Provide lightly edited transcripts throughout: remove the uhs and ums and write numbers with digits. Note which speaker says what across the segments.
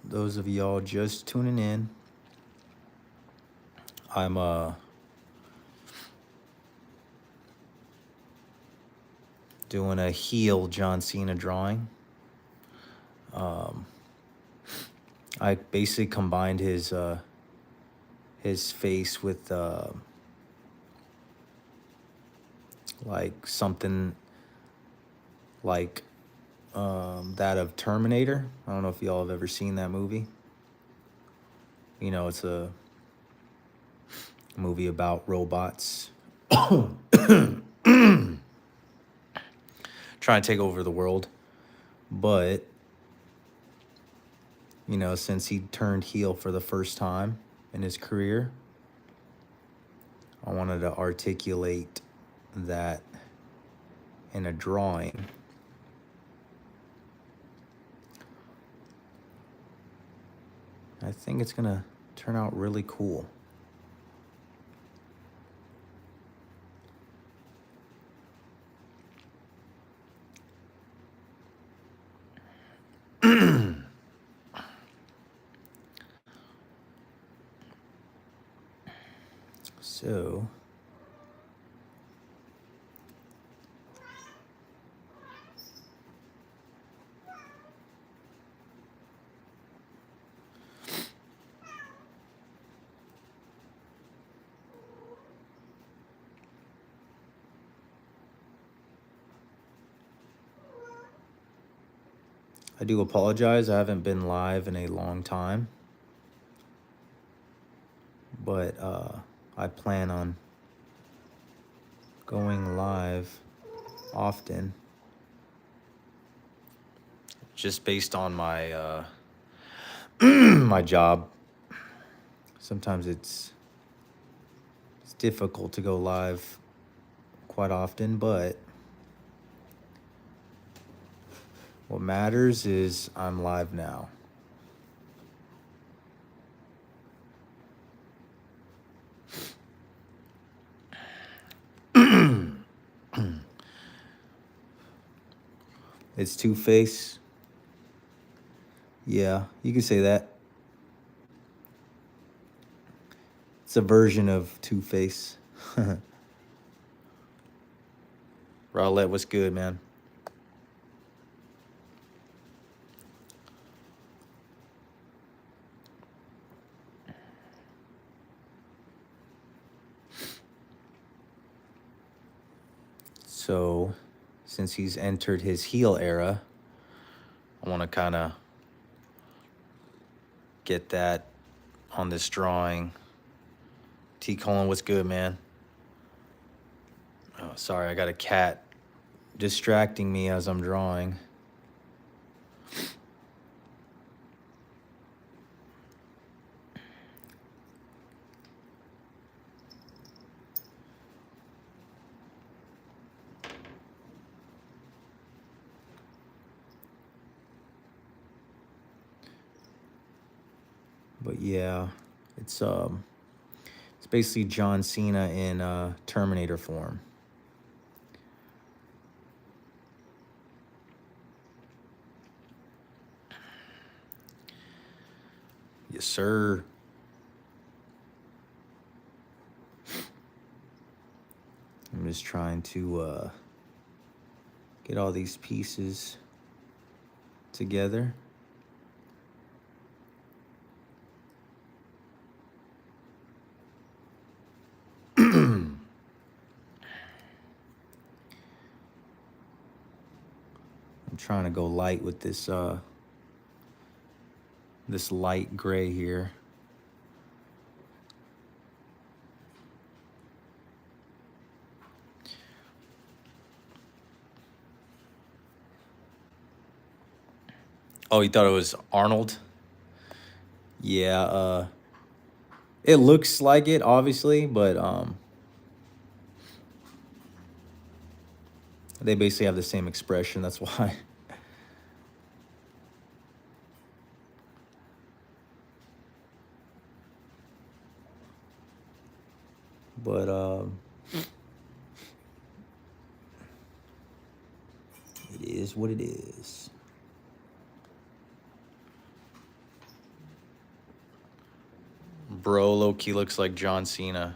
Speaker 1: Those of y'all just tuning in, I'm doing a heel John Cena drawing. I basically combined his face with like something like that of Terminator. I don't know if y'all have ever seen that movie. You know, it's a movie about robots trying to take over the world. But, you know, since he turned heel for the first time in his career, I wanted to articulate that in a drawing. I think it's gonna turn out really cool. So, I do apologize. I haven't been live in a long time, but I plan on going live often, just based on my my job. Sometimes it's difficult to go live quite often, but what matters is I'm live now. It's Two-Face. Yeah, you can say that. It's a version of Two-Face. Rowlett, what's good, man? So, since he's entered his heel era, I want to kind of get that on this drawing. T. Cullen, what's good, man? Oh, sorry, I got a cat distracting me as I'm drawing. But yeah, it's basically John Cena in Terminator form. Yes, sir. I'm just trying to get all these pieces together. I'm trying to go light with this this light gray here. Oh, you thought it was Arnold? Yeah, it looks like it, obviously, but they basically have the same expression. That's why. But it is what it is. Bro, low-key looks like John Cena.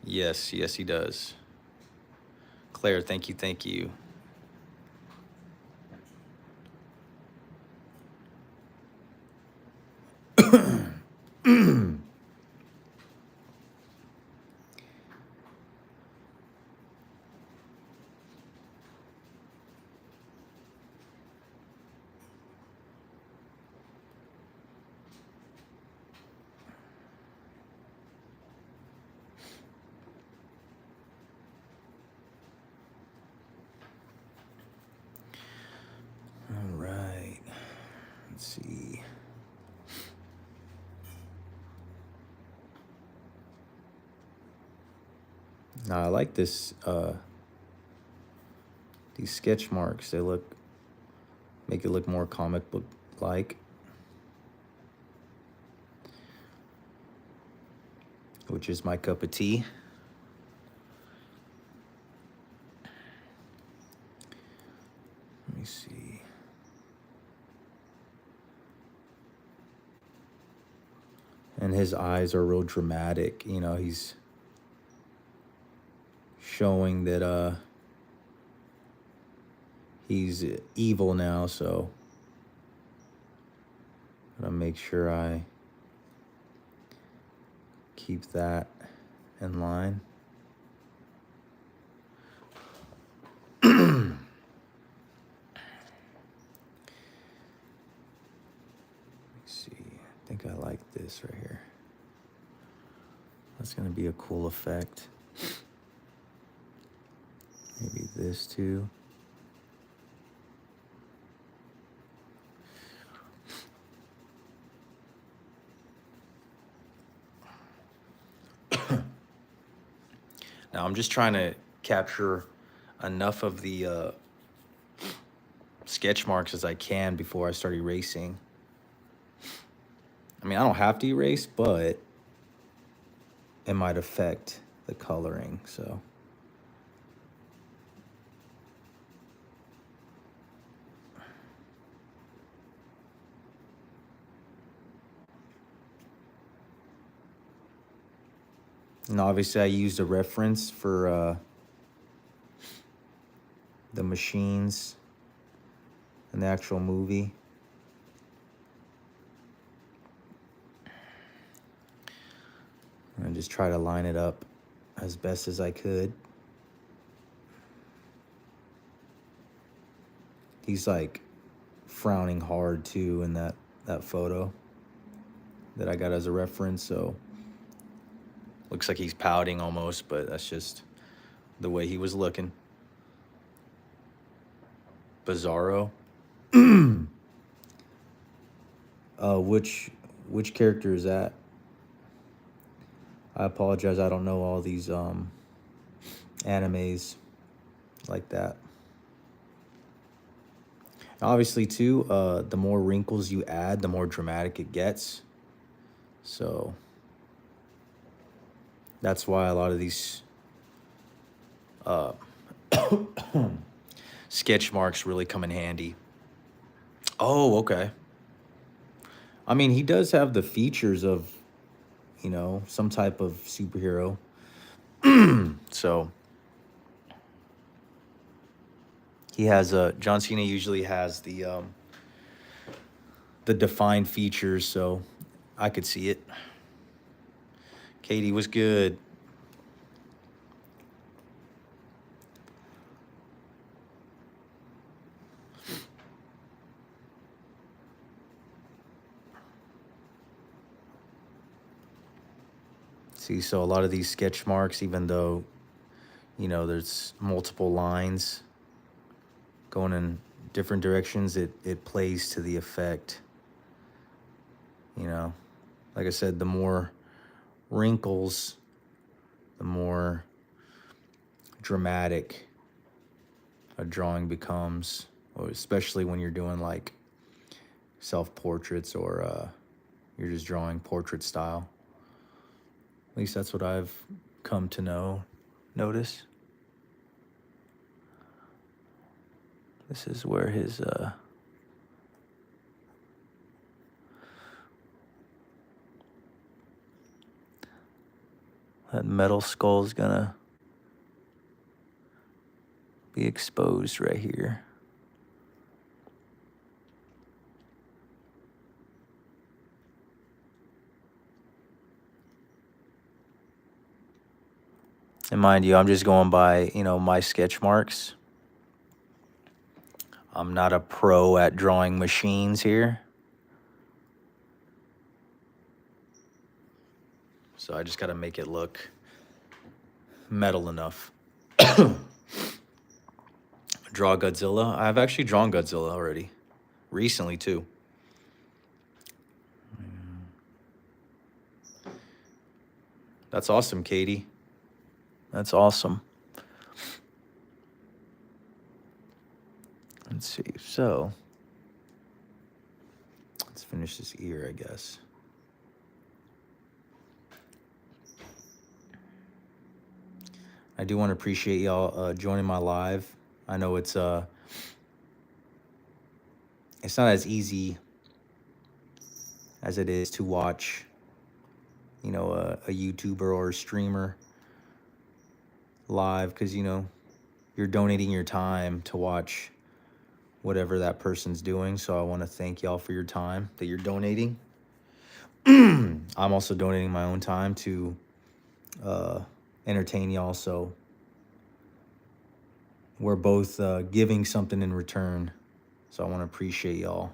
Speaker 1: Yes, yes, he does. Claire, thank you, thank you. All right, let's see. Now I like this. These sketch marks. They make it look more comic book like. Which is my cup of tea. Let me see. And his eyes are real dramatic. You know, he's showing that he's evil now, so I'm gonna make sure I keep that in line. I think I like this right here. That's gonna be a cool effect. Maybe this too. Now I'm just trying to capture enough of the sketch marks as I can before I start erasing. I mean, I don't have to erase, but it might affect the coloring, so. And obviously I used a reference for the machines in the actual movie. And just try to line it up as best as I could. He's like frowning hard too in that photo that I got as a reference, so looks like he's pouting almost, but that's just the way he was looking. Bizarro. Which character is that? I apologize, I don't know all these animes like that. Obviously too, the more wrinkles you add, the more dramatic it gets. So that's why a lot of these sketch marks really come in handy. Oh, okay. I mean, he does have the features of, you know, some type of superhero. So he has John Cena usually has the defined features, so I could see it. Katie was good. See, so a lot of these sketch marks, even though, there's multiple lines going in different directions, it plays to the effect. Like I said, the more wrinkles, the more dramatic a drawing becomes, or especially when you're doing like self-portraits or you're just drawing portrait style. At least that's what I've come to notice. This is where his that metal skull is gonna be exposed right here. And mind you, I'm just going by, my sketch marks. I'm not a pro at drawing machines here. So I just got to make it look metal enough. Draw Godzilla. I've actually drawn Godzilla already. Recently, too. That's awesome, Katie. That's awesome. Let's see. So, let's finish this ear, I guess. I do want to appreciate y'all joining my live. I know it's not as easy as it is to watch, a YouTuber or a streamer live, because you're donating your time to watch whatever that person's doing. So I want to thank y'all for your time that you're donating. I'm also donating my own time to entertain y'all, so we're both giving something in return. So I want to appreciate y'all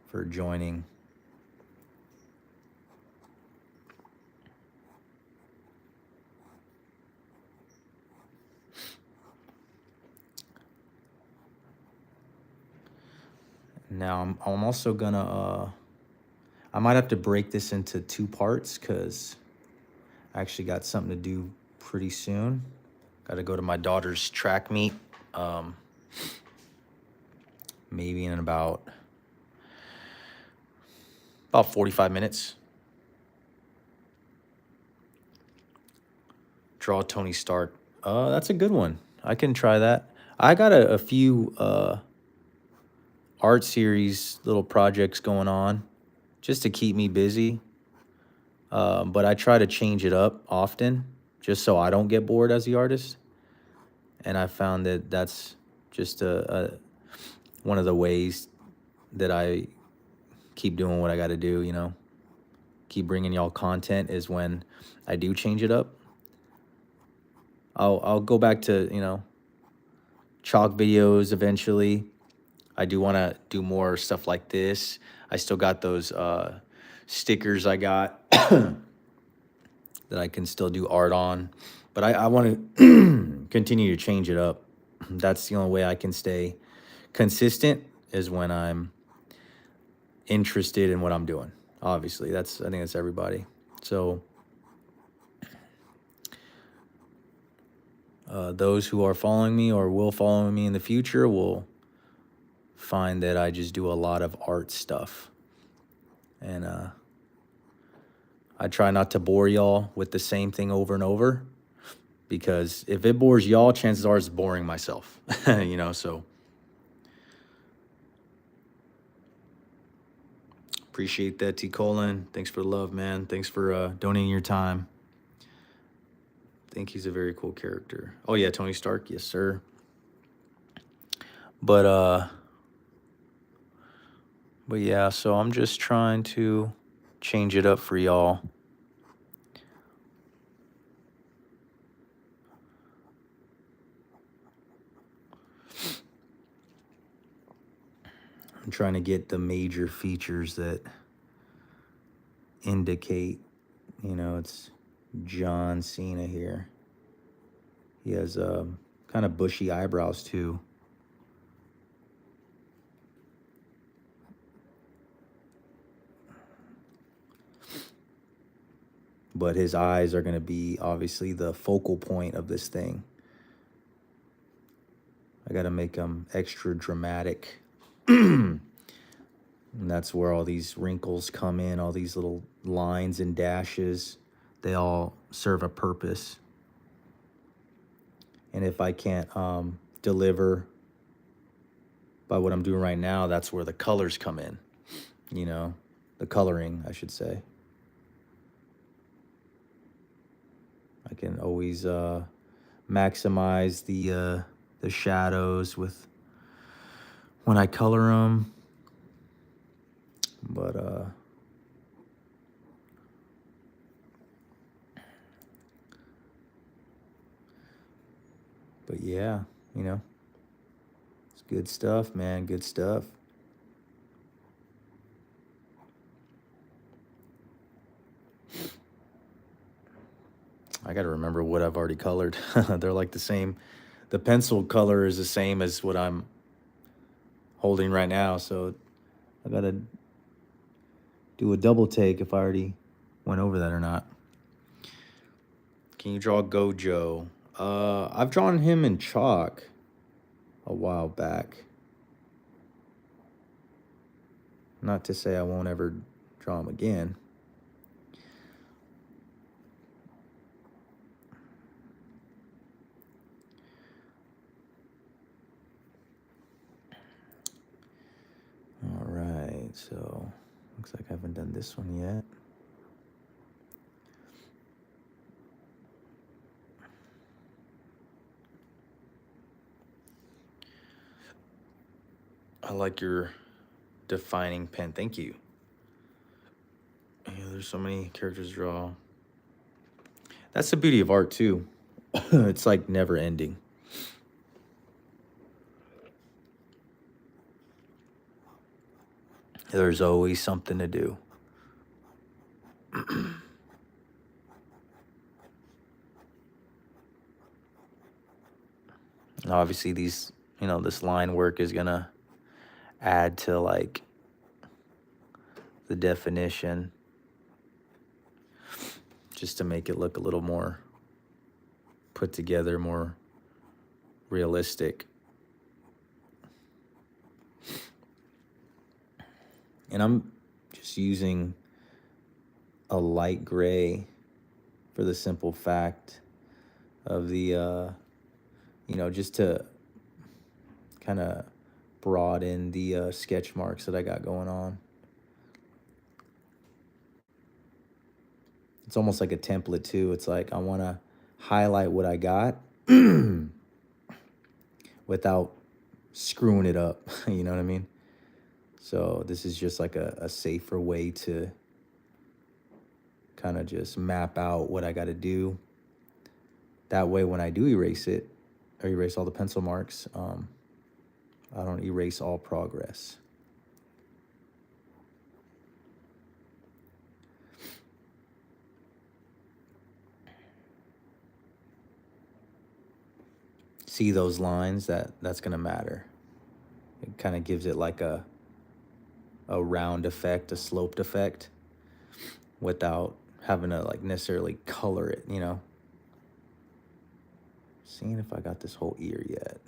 Speaker 1: for joining. Now I'm also gonna I might have to break this into 2 parts, because I actually got something to do pretty soon. Got to go to my daughter's track meet, maybe in about 45 minutes. Draw Tony Stark. That's a good one. I can try that. I got a few art series little projects going on just to keep me busy. But I try to change it up often just so I don't get bored as the artist. And I found that that's just one of the ways that I keep doing what I got to do, keep bringing y'all content, is when I do change it up. I'll go back to, chalk videos eventually. I do want to do more stuff like this. I still got those stickers I got that I can still do art on. But I want to continue to change it up. That's the only way I can stay consistent, is when I'm interested in what I'm doing. Obviously, I think that's everybody. So those who are following me or will follow me in the future will find that I just do a lot of art stuff. And I try not to bore y'all with the same thing over and over, because if it bores y'all, chances are it's boring myself, so appreciate that, T. Colin. Thanks for the love, man. Thanks for donating your time. I think he's a very cool character. Oh yeah, Tony Stark, yes sir. But yeah, so I'm just trying to change it up for y'all. I'm trying to get the major features that indicate, it's John Cena here. He has kind of bushy eyebrows too. But his eyes are going to be obviously the focal point of this thing. I got to make them extra dramatic. And that's where all these wrinkles come in, all these little lines and dashes. They all serve a purpose. And if I can't deliver by what I'm doing right now, that's where the colors come in. You know, the coloring, I should say. I can always maximize the shadows with when I color them. But yeah, you know, it's good stuff, man. Good stuff. I got to remember what I've already colored. They're like the same. The pencil color is the same as what I'm holding right now. So I got to do a double take if I already went over that or not. Can you draw Gojo? I've drawn him in chalk a while back. Not to say I won't ever draw him again. All right, so looks like I haven't done this one yet. I like your defining pen. Thank you. Yeah, there's so many characters to draw. That's the beauty of art too. It's like never ending. There's always something to do. And obviously these, this line work is gonna add to like the definition just to make it look a little more put together, more realistic. And I'm just using a light gray for the simple fact of the, just to kind of broaden the sketch marks that I got going on. It's almost like a template too. It's like I want to highlight what I got without screwing it up. You know what I mean? So this is just like a safer way to kind of just map out what I got to do. That way, when I do erase it, or erase all the pencil marks, I don't erase all progress. See those lines? That's gonna matter. It kind of gives it like a round effect, a sloped effect, without having to like necessarily color it, Seeing if I got this whole ear yet.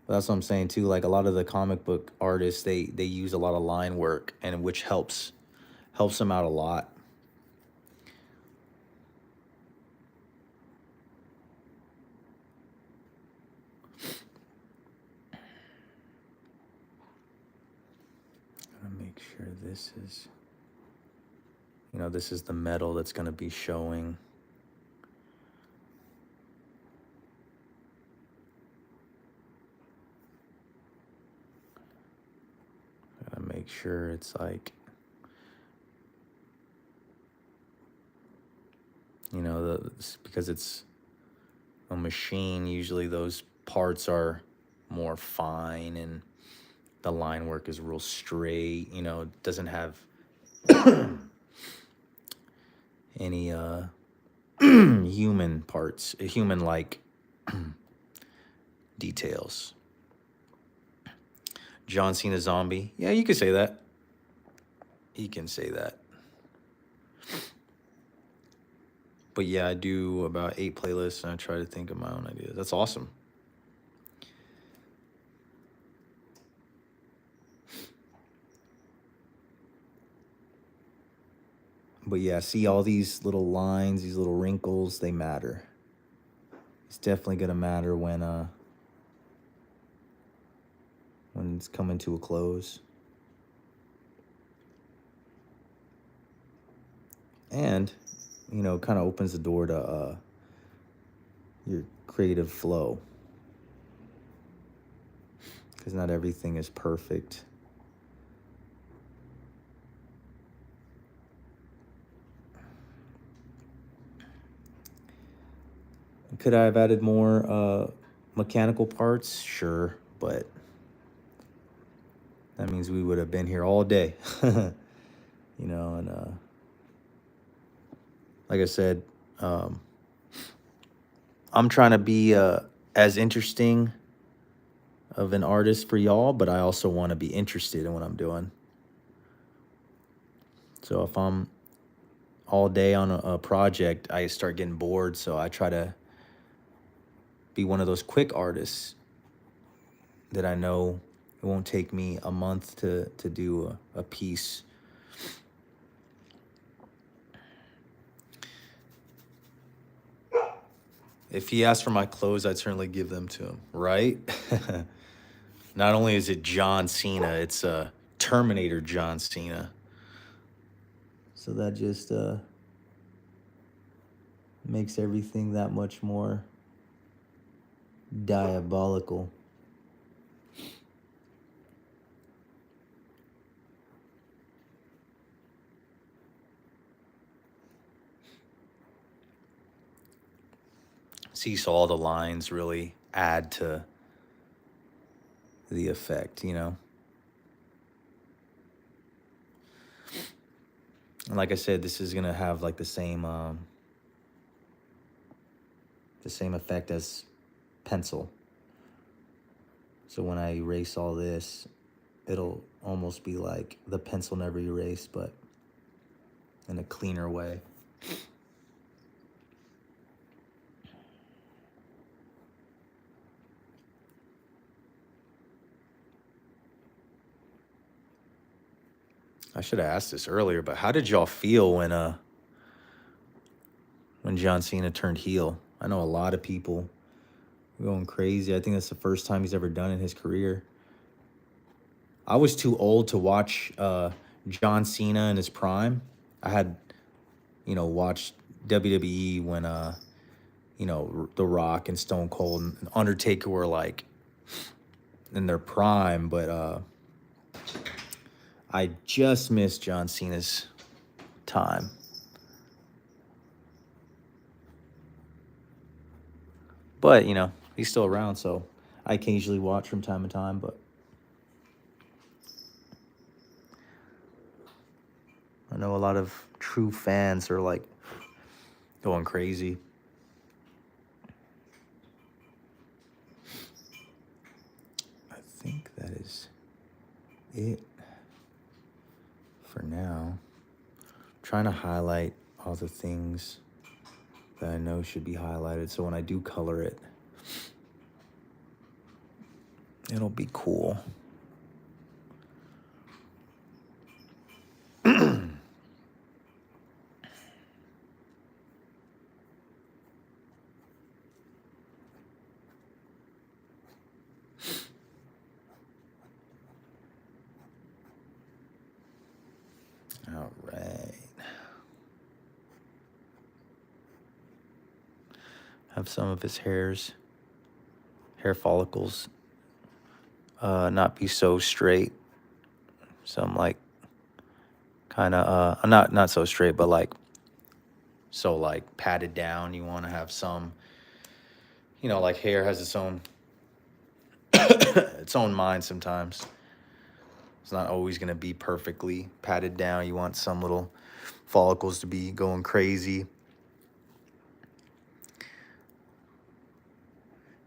Speaker 1: But that's what I'm saying too. Like a lot of the comic book artists, they use a lot of line work, and which helps them out a lot. Gotta make sure this is, this is the metal that's gonna be showing. Make sure it's like, because it's a machine, usually those parts are more fine and the line work is real straight, it doesn't have any human parts, human like details. John Cena zombie. Yeah, you could say that. You can say that. But yeah, I do about 8 playlists and I try to think of my own ideas. That's awesome. But yeah, see all these little lines, these little wrinkles, they matter. It's definitely gonna matter when it's coming to a close. And, kind of opens the door to your creative flow. Because not everything is perfect. Could I have added more mechanical parts? Sure, but that means we would have been here all day. And like I said, I'm trying to be as interesting of an artist for y'all, but I also want to be interested in what I'm doing. So if I'm all day on a project, I start getting bored. So I try to be one of those quick artists that I know it won't take me a month to do a piece. If he asked for my clothes, I'd certainly give them to him, right? Not only is it John Cena, it's Terminator John Cena. So that just makes everything that much more diabolical. See, so all the lines really add to the effect, And like I said, this is gonna have like the same effect as pencil. So when I erase all this, it'll almost be like the pencil never erased, but in a cleaner way. I should have asked this earlier, but how did y'all feel when John Cena turned heel? I know a lot of people were going crazy. I think that's the first time he's ever done in his career. I was too old to watch John Cena in his prime. I had, watched WWE when The Rock and Stone Cold and Undertaker were like in their prime, but I just missed John Cena's time. But, he's still around, so I occasionally watch from time to time, but I know a lot of true fans are like going crazy. I think that is it for now. I'm trying to highlight all the things that I know should be highlighted, so when I do color it, it'll be cool. All right. Have some of his hair follicles not be so straight. Some like kind of not so straight, but like so like padded down. You want to have some, like hair has its own its own mind sometimes. It's not always going to be perfectly patted down. You want some little follicles to be going crazy.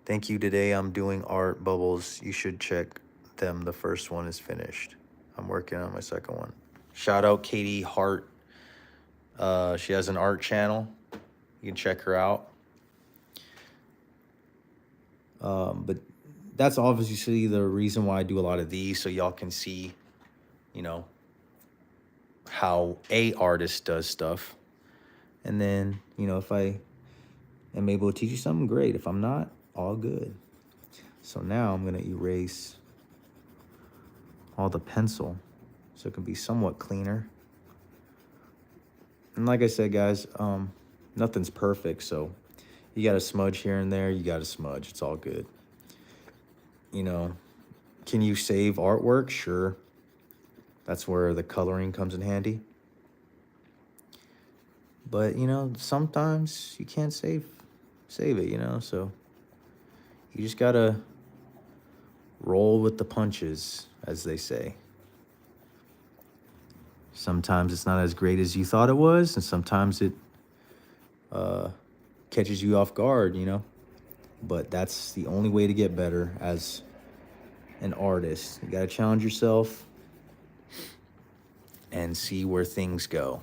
Speaker 1: Thank you. Today I'm doing art bubbles. You should check them. The first one is finished. I'm working on my second one. Shout out Katie Hart. She has an art channel. You can check her out. But that's obviously the reason why I do a lot of these, so y'all can see, you know, how a artist does stuff. And then, you know, if I am able to teach you something, great. If I'm not, all good. So now I'm going to erase all the pencil so it can be somewhat cleaner. And like I said, guys, nothing's perfect, so you got to smudge here and there. You got to smudge. It's all good. You know, can you save artwork? Sure. That's where the coloring comes in handy. But, you know, sometimes you can't save it, you know, so you just got to roll with the punches, as they say. Sometimes it's not as great as you thought it was, and sometimes it catches you off guard, you know. But that's the only way to get better as an artist. You got to challenge yourself and see where things go.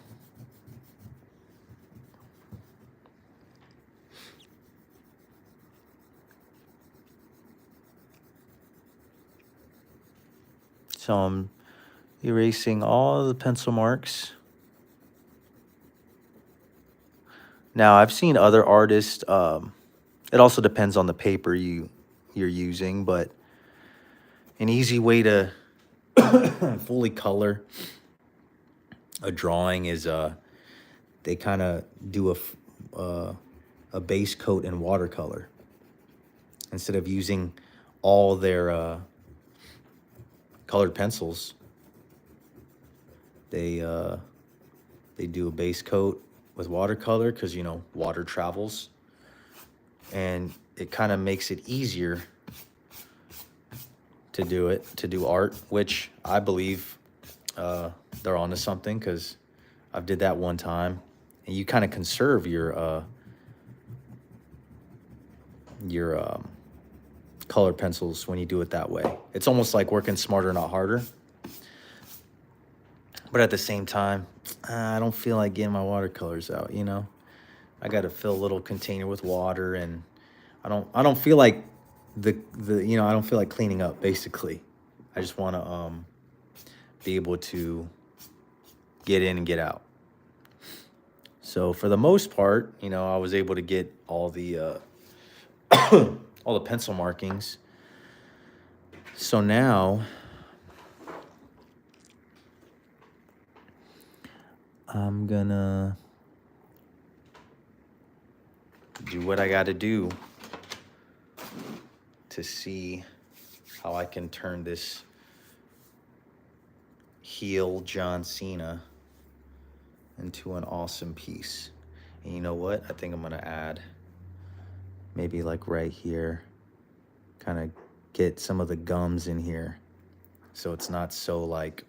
Speaker 1: So I'm erasing all the pencil marks. Now, I've seen other artists, it also depends on the paper you're using, but an easy way to fully color a drawing is they kind of do a base coat in watercolor. Instead of using all their colored pencils, they do a base coat with watercolor because, you know, water travels, and it kind of makes it easier to do art, which I believe they're onto something, because I've did that one time, and you kind of conserve your colored pencils when you do it that way. It's almost like working smarter, not harder. But at the same time, I don't feel like getting my watercolors out, you know? I got to fill a little container with water, and I don't feel like I don't feel like cleaning up, basically. I just want to be able to get in and get out. So for the most part, you know, I was able to get all the all the pencil markings. So now I'm gonna do what I gotta do to see how I can turn this heel John Cena into an awesome piece. And you know what? I think I'm gonna add maybe like right here, kind of get some of the gums in here so it's not so like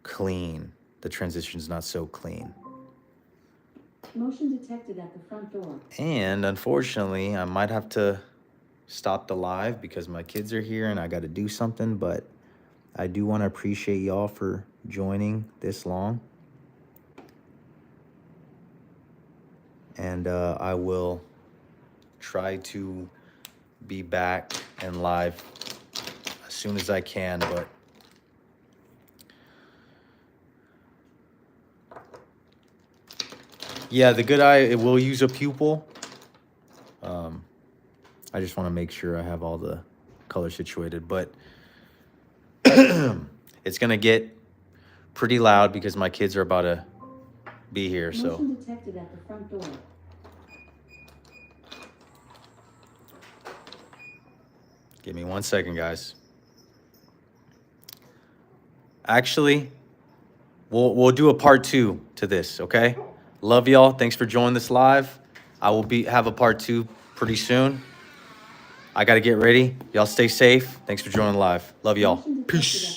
Speaker 1: clean. The transition's not so clean.
Speaker 2: Motion detected at the front door.
Speaker 1: And unfortunately, I might have to stop the live because my kids are here and I got to do something, but I do want to appreciate y'all for joining this long. And I will try to be back and live as soon as I can, but yeah, the good eye, it will use a pupil. I just want to make sure I have all the colors situated, but it's going to get pretty loud because my kids are about to be here, so.
Speaker 2: Motion detected at the front door.
Speaker 1: Give me 1 second, guys. Actually, we'll do a part 2 to this, okay? Love y'all. Thanks for joining this live. I will have a part 2 pretty soon. I got to get ready. Y'all stay safe. Thanks for joining live. Love y'all. Peace.